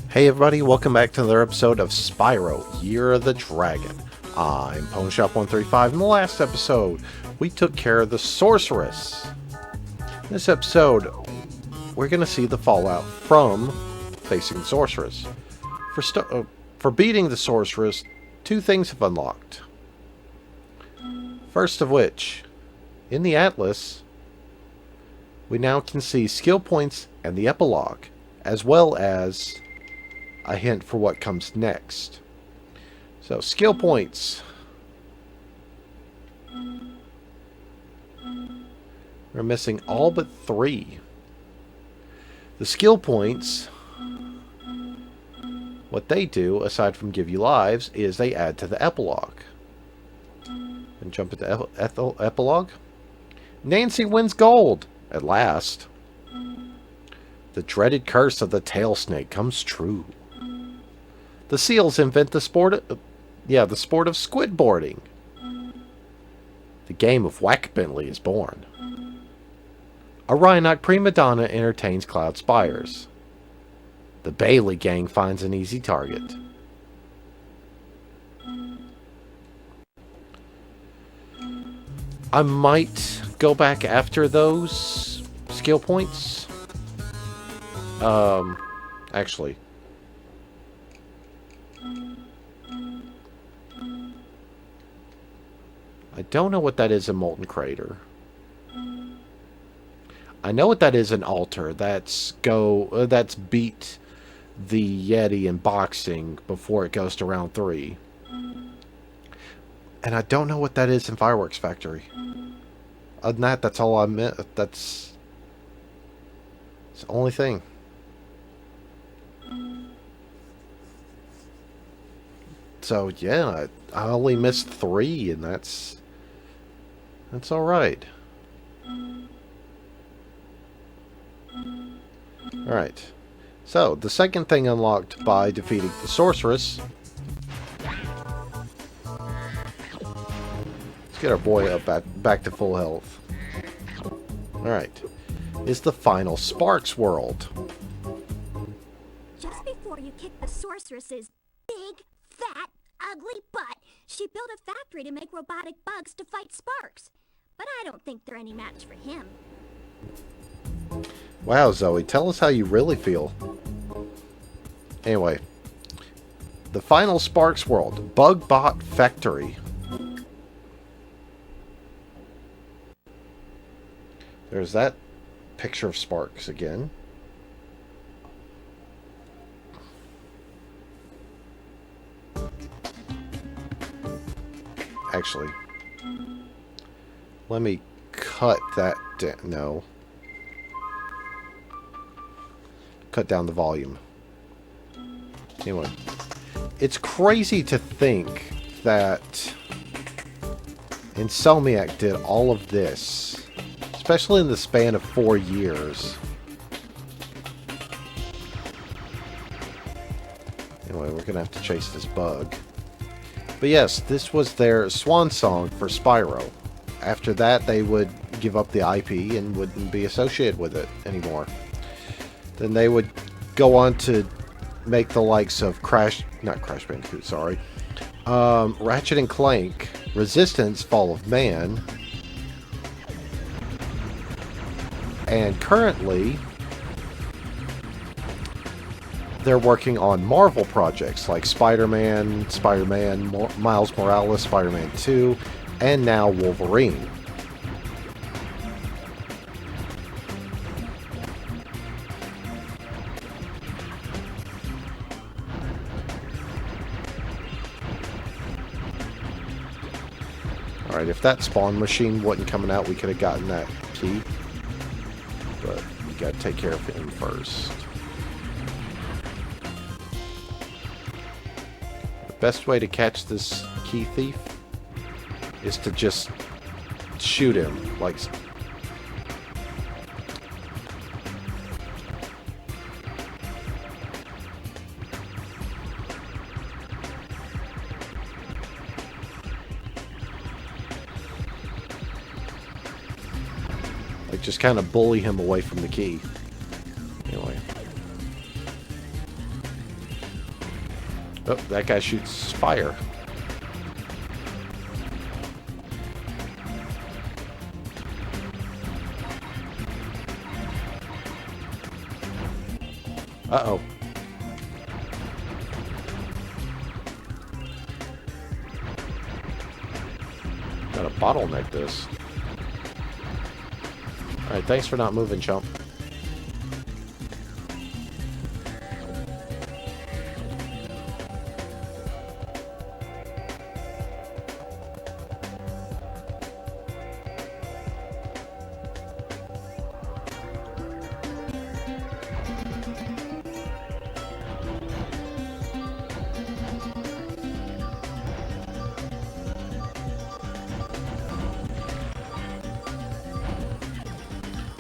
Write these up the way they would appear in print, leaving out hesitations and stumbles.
Hey everybody, welcome back to another episode of Spyro, Year of the Dragon. I'm PonyShop135. In the last episode, we took care of the Sorceress. In this episode, we're going to see the fallout from facing the Sorceress. For beating the Sorceress, two things have unlocked. First of which, in the Atlas, we now can see skill points and the epilogue, as well as a hint for what comes next. So, skill points. We're missing all but 3. The skill points, what they do, aside from give you lives, is they add to the epilogue. And jump into epilogue. Nancy wins gold! At last. The dreaded curse of the tail snake comes true. The seals invent the sport of squidboarding. The game of Whack Bentley is born. A Rhinoc prima donna entertains Cloud Spires. The Bailey gang finds an easy target. I might go back after those skill points. Actually. I don't know what that is in Molten Crater. I know what that is in Altar. That's beat the Yeti in boxing before it goes to round 3. And I don't know what that is in Fireworks Factory. Other than that, that's all I meant. That's the only thing. So yeah, I only missed 3, and that's all right. All right. So the second thing unlocked by defeating the Sorceress. Let's get our boy up back to full health. All right. Is the final Sparks world. Just before you kick the sorceress's big, fat, ugly butt, she built a factory to make robotic bugs to fight Sparks. But I don't think they're any match for him. Wow, Zoe, tell us how you really feel. Anyway, the final Sparks world, Bugbot Factory. There's that picture of Sparks again. Actually, let me cut that down. No. Cut down the volume. Anyway, it's crazy to think that Insomniac did all of this, especially in the span of 4 years. Anyway, we're gonna have to chase this bug. But yes, this was their swan song for Spyro. After that, they would give up the IP and wouldn't be associated with it anymore. Then they would go on to make the likes of not Crash Bandicoot, sorry. Ratchet and Clank, Resistance, Fall of Man. And currently, they're working on Marvel projects like Spider-Man, Miles Morales, Spider-Man 2, and now Wolverine. Alright, if that spawn machine wasn't coming out, we could have gotten that key. But we gotta take care of him first. The best way to catch this key thief is to just shoot him, like... Like, just kind of bully him away from the key. Oh, that guy shoots fire. Uh-oh. Gotta bottleneck this. Alright, thanks for not moving, chump.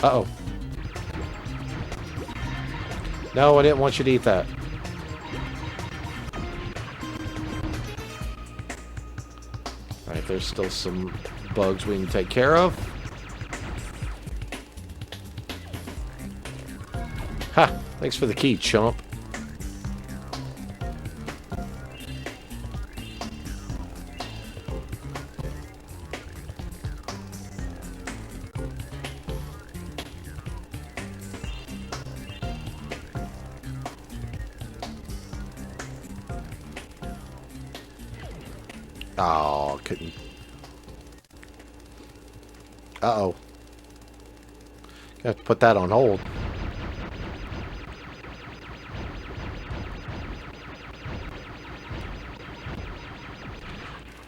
Uh-oh. No, I didn't want you to eat that. Alright, there's still some bugs we can take care of. Ha! Thanks for the key, chump. Oh, couldn't. Uh-oh. Got to put that on hold.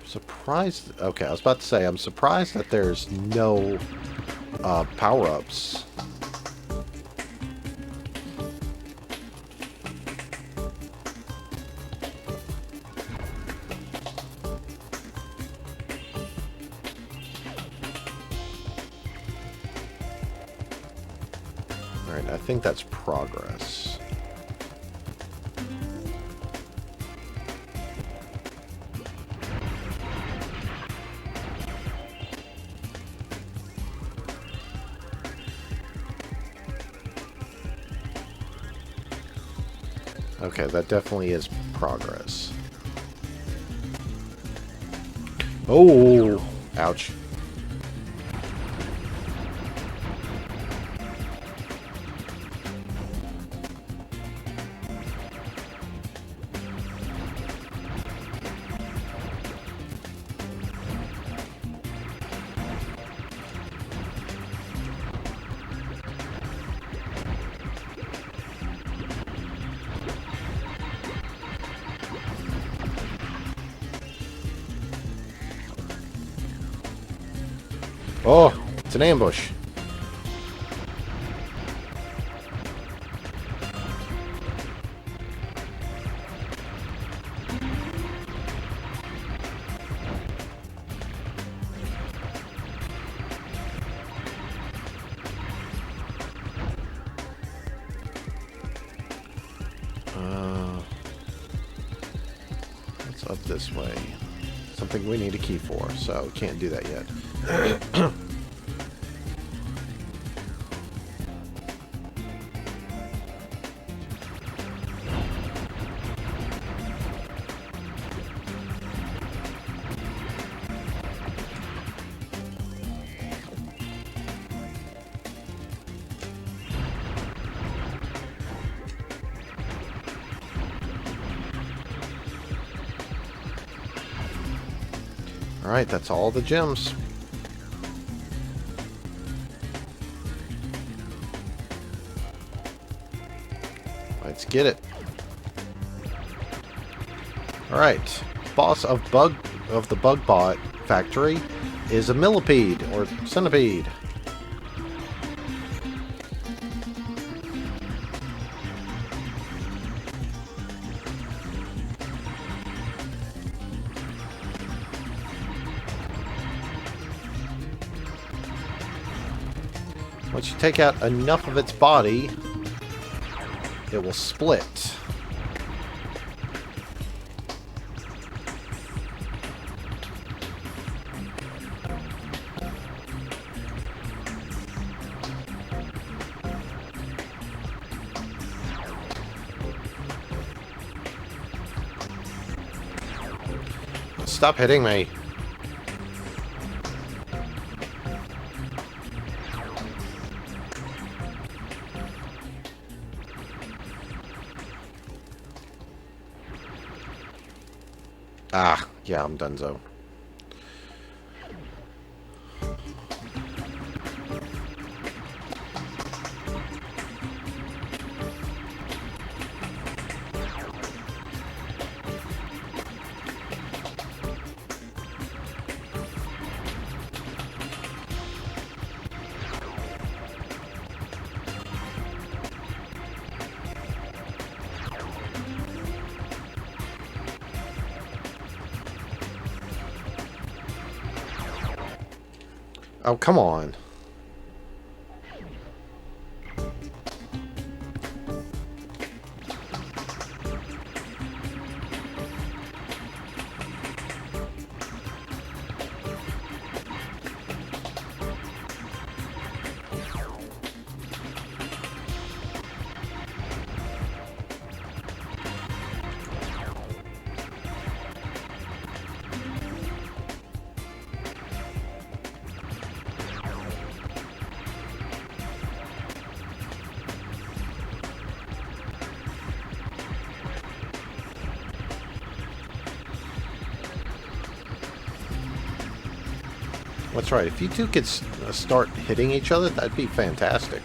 Surprised. Okay, I was about to say, I'm surprised that there's no power-ups. Alright, I think that's progress. Okay, that definitely is progress. Oh! Ouch. Oh, it's an ambush. It's up this way. Something we need a key for, so can't do that yet. Alright, that's all the gems. Let's get it. Alright. Boss of the bug bot factory is a millipede or centipede. Once you take out enough of its body, it will split. stop hitting me. Ah, yeah, I'm donezo. Oh, come on. That's right. If you two could start hitting each other, that'd be fantastic.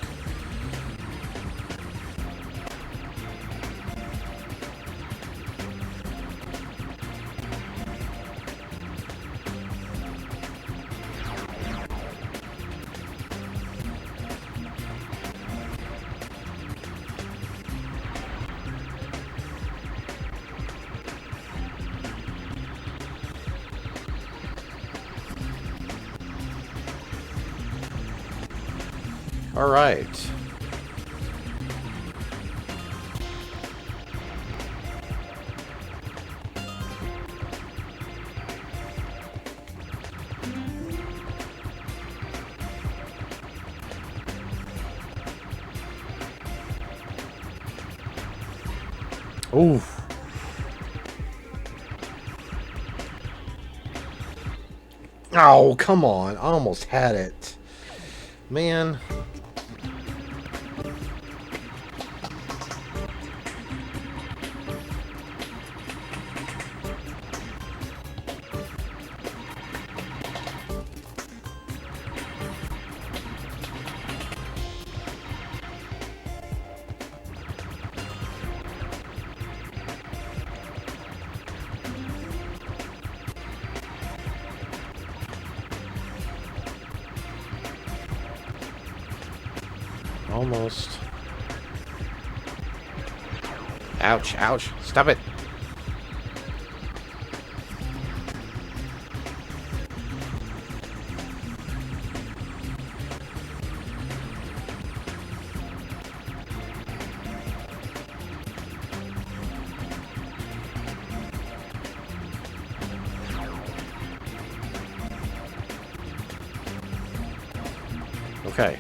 All right. Oof. Oh, come on. I almost had it. Man. Almost. Ouch, ouch. Stop it. Okay.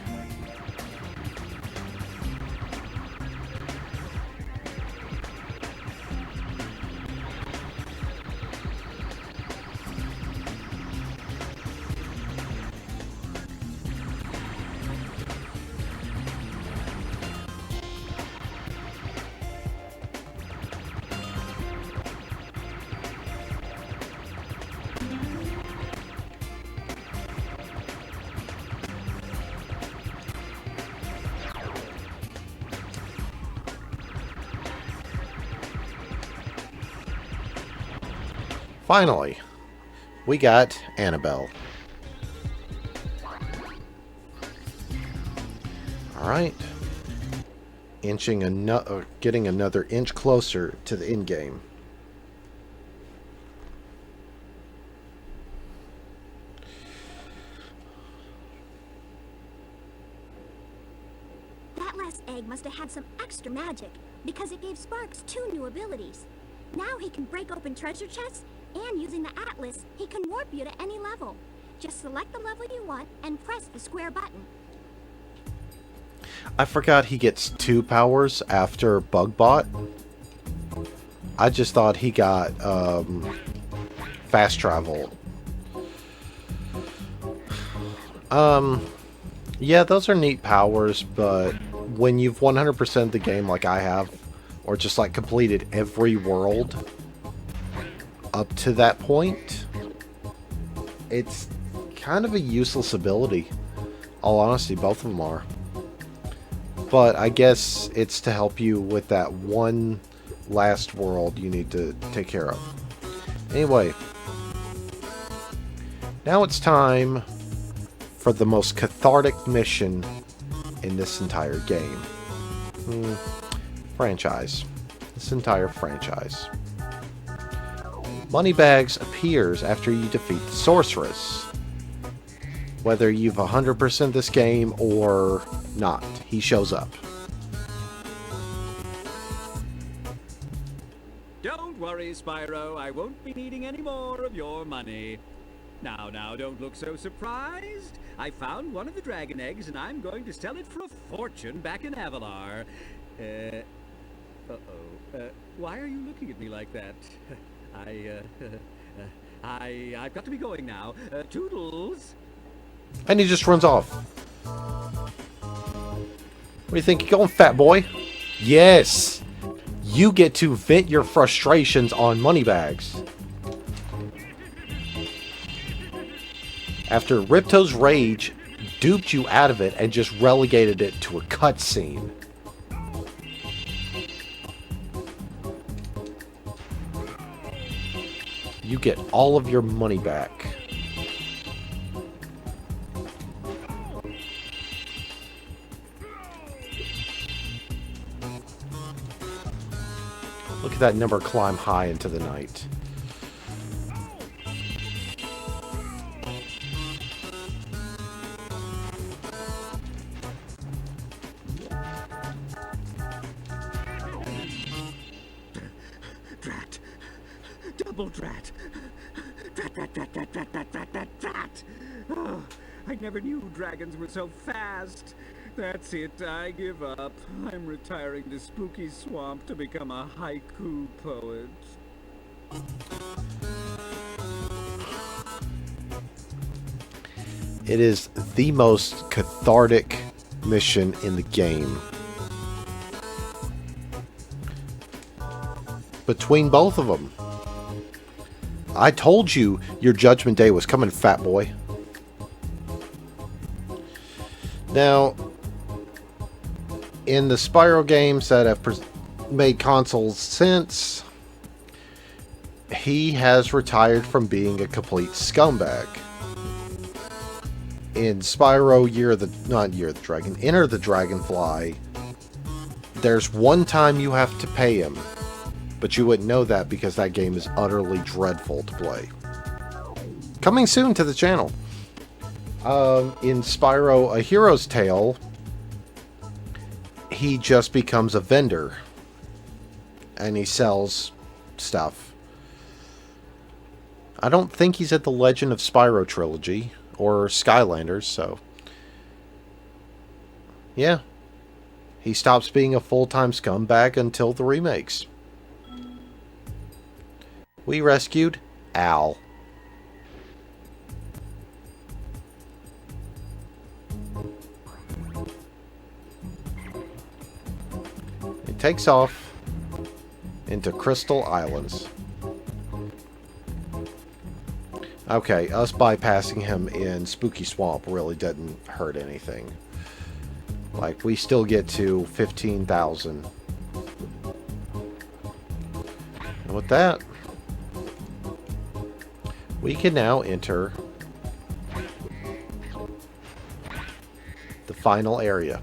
Finally, we got Annabelle. Alright. Getting another inch closer to the end game. That last egg must have had some extra magic, because it gave Sparks 2 new abilities. Now he can break open treasure chests, and using the Atlas, he can warp you to any level. Just select the level you want and press the square button. I forgot he gets 2 powers after Bugbot. I just thought he got fast travel. Yeah, those are neat powers, but when you've 100% the game like I have, or just like completed every world up to that point, it's kind of a useless ability. All honesty, both of them are. But I guess it's to help you with that one last world you need to take care of. Anyway, now it's time for the most cathartic mission in this entire game. Franchise. This entire franchise. Moneybags appears after you defeat the sorceress. Whether you've 100% this game or not, he shows up. Don't worry, Spyro. I won't be needing any more of your money. Now, don't look so surprised. I found one of the dragon eggs, and I'm going to sell it for a fortune back in Avalar. Why are you looking at me like that? I've got to be going now. Toodles. And he just runs off. Where do you think you're going, fat boy? Yes! You get to vent your frustrations on Moneybags. After Ripto's rage duped you out of it and just relegated it to a cutscene. You get all of your money back. Look at that number climb high into the night. Drat. Double drat. Drat. Oh, I never knew dragons were so fast. That's it, I give up. I'm retiring to Spooky Swamp to become a haiku poet. It is the most cathartic mission in the game. Between both of them. I told you your Judgment Day was coming, fat boy. Now, in the Spyro games that have made consoles since, he has retired from being a complete scumbag. In Spyro Enter the Dragonfly, there's one time you have to pay him, but you wouldn't know that because that game is utterly dreadful to play. Coming soon to the channel. In Spyro A Hero's Tale, he just becomes a vendor and he sells stuff. I don't think he's at the Legend of Spyro trilogy or Skylanders, so yeah, he stops being a full-time scumbag until the remakes. We rescued Al. It takes off into Crystal Islands. Okay, us bypassing him in Spooky Swamp really didn't hurt anything. Like, we still get to 15,000. And with that, we can now enter the final area.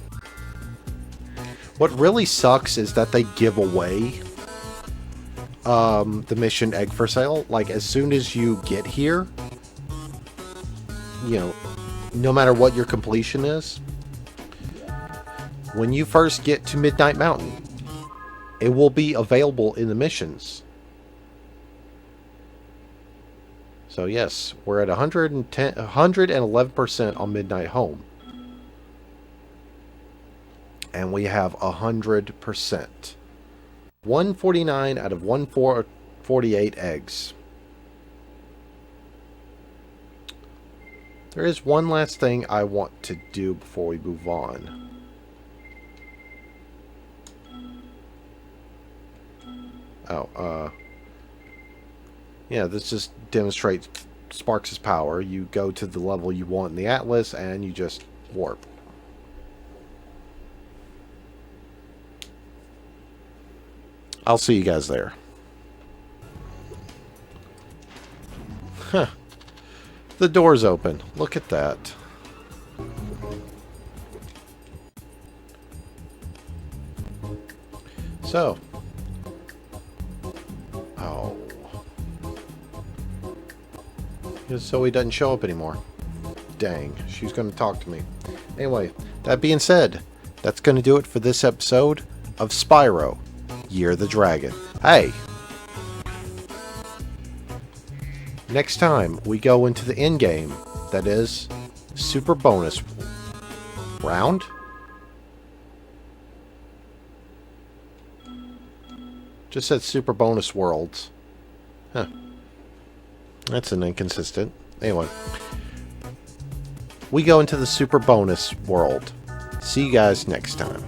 What really sucks is that they give away the mission egg for sale. Like, as soon as you get here, you know, no matter what your completion is, when you first get to Midnight Mountain, it will be available in the missions. So yes, we're at 111% on Midnight Home. And we have 100%. 149 out of 148 eggs. There is one last thing I want to do before we move on. Oh, yeah, this just demonstrates Sparks' power. You go to the level you want in the Atlas, and you just warp. I'll see you guys there. Huh. The door's open. Look at that. So. Oh. Zoe doesn't show up anymore. Dang. She's going to talk to me. Anyway, that being said, that's going to do it for this episode of Spyro, Year of the Dragon. Hey! Next time, we go into the end game. That is, Super Bonus Round? Just said Super Bonus Worlds. Huh. That's an inconsistent. Anyway. We go into the Super Bonus World. See you guys next time.